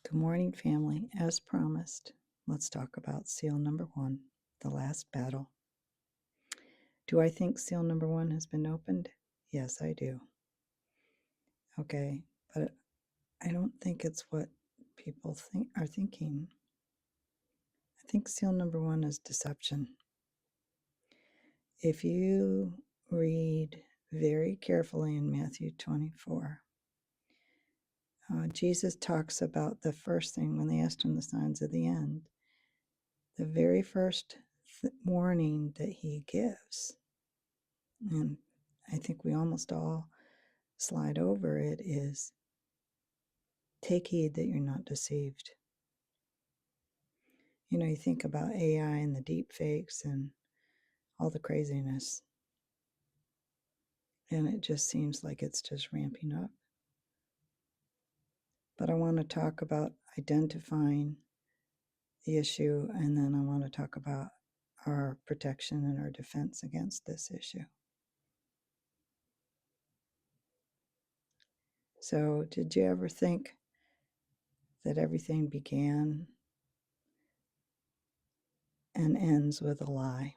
Good morning, family. As promised, let's talk about seal number 1, the last battle. Do I think seal number 1 has been opened? Yes, I do. Okay, but I don't think it's what people are thinking. I think seal number 1 is deception. If you read very carefully in Matthew 24, Jesus talks about the first thing when they asked him the signs of the end. The very first warning that he gives, and I think we almost all slide over it, is take heed that you're not deceived. You know, you think about AI and the deep fakes and all the craziness, and it just seems like it's just ramping up. But I want to talk about identifying the issue, and then I want to talk about our protection and our defense against this issue. So, did you ever think that everything began and ends with a lie?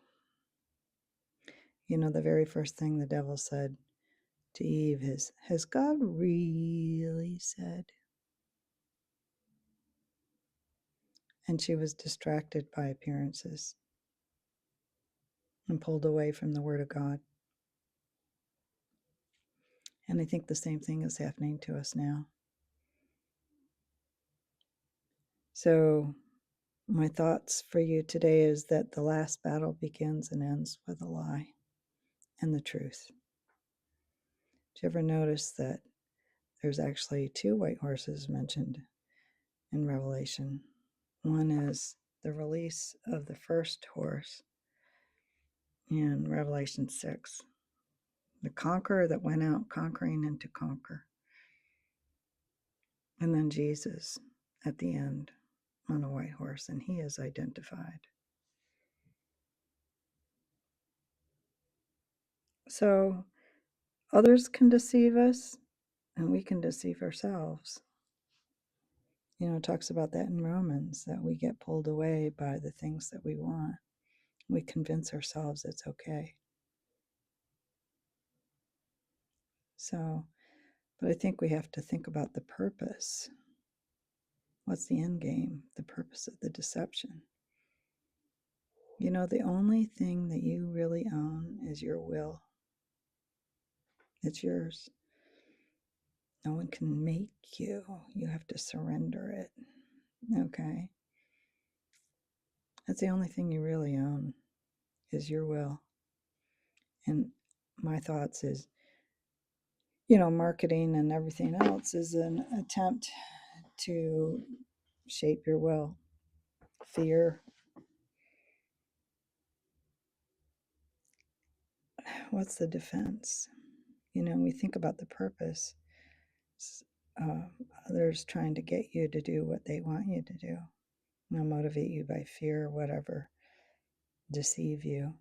You know, the very first thing the devil said to Eve is, has God really said? And she was distracted by appearances and pulled away from the Word of God. And I think the same thing is happening to us now. So, my thoughts for you today is that the last battle begins and ends with a lie and the truth. Did you ever notice that there's actually 2 white horses mentioned in Revelation? One is the release of the first horse in Revelation 6, the conqueror that went out conquering and to conquer. And then Jesus at the end on a white horse, and he is identified. So others can deceive us, and we can deceive ourselves. You know, it talks about that in Romans, that we get pulled away by the things that we want. We convince ourselves it's okay. So, but I think we have to think about the purpose. What's the end game? The purpose of the deception. You know, the only thing that you really own is your will. It's yours. No one can make you. You have to surrender it. Okay? That's the only thing you really own is your will. And my thoughts is, you know, marketing and everything else is an attempt to shape your will. Fear. What's the defense? You know, we think about the purpose. Uh, Others trying to get you to do what they want you to do. They'll motivate you by fear or whatever, deceive you.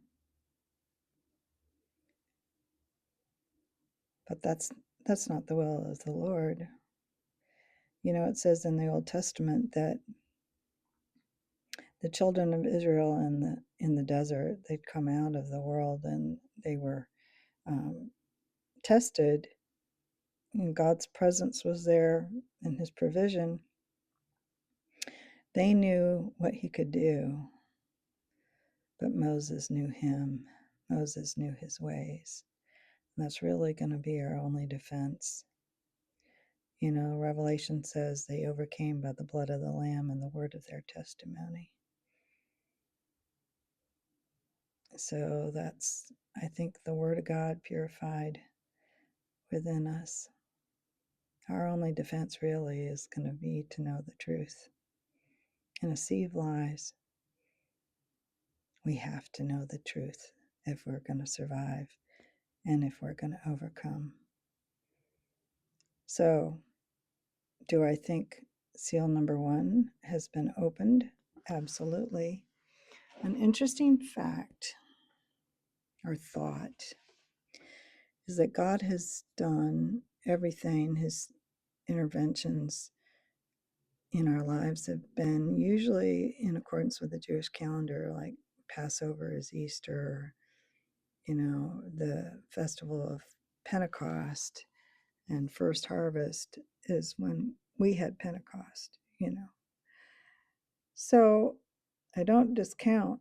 But that's not the will of the Lord. You know, it says in the Old Testament that the children of Israel in the desert, they'd come out of the world and they were tested, and God's presence was there and his provision. They knew what he could do, but Moses knew him. Moses knew his ways. And that's really going to be our only defense. You know, Revelation says they overcame by the blood of the Lamb and the word of their testimony. So that's, I think, the Word of God purified within us. Our only defense really is going to be to know the truth. In a sea of lies, we have to know the truth if we're going to survive and if we're going to overcome. So, do I think seal number 1 has been opened? Absolutely. An interesting fact or thought is that God has done everything, his interventions in our lives have been usually in accordance with the Jewish calendar, like Passover is Easter, the festival of Pentecost and first harvest is when we had Pentecost. So I don't discount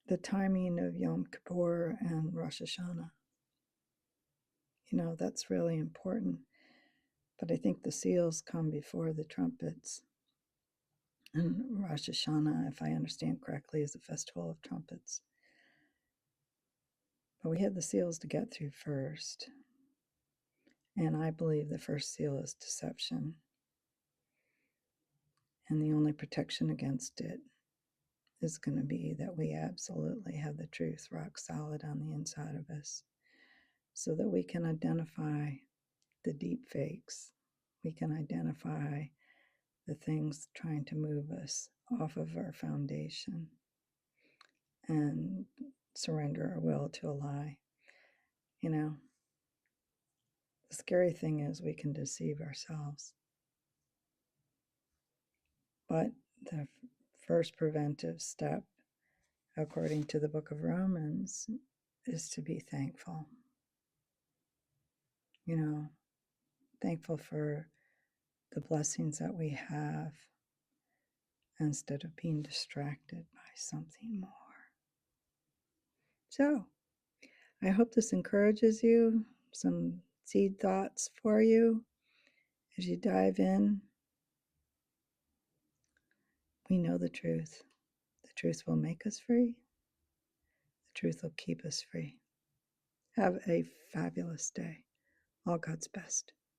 the timing of Yom Kippur and Rosh Hashanah. That's really important. But I think the seals come before the trumpets. And Rosh Hashanah, if I understand correctly, is a festival of trumpets. But we had the seals to get through first. And I believe the first seal is deception. And the only protection against it is going to be that we absolutely have the truth rock solid on the inside of us so that we can identify the deep fakes. We can identify the things trying to move us off of our foundation and surrender our will to a lie. The scary thing is we can deceive ourselves. But the first preventive step, according to the book of Romans, is to be thankful. Thankful for the blessings that we have instead of being distracted by something more. So, I hope this encourages you, some seed thoughts for you as you dive in. We know the truth. The truth will make us free. The truth will keep us free. Have a fabulous day. All God's best.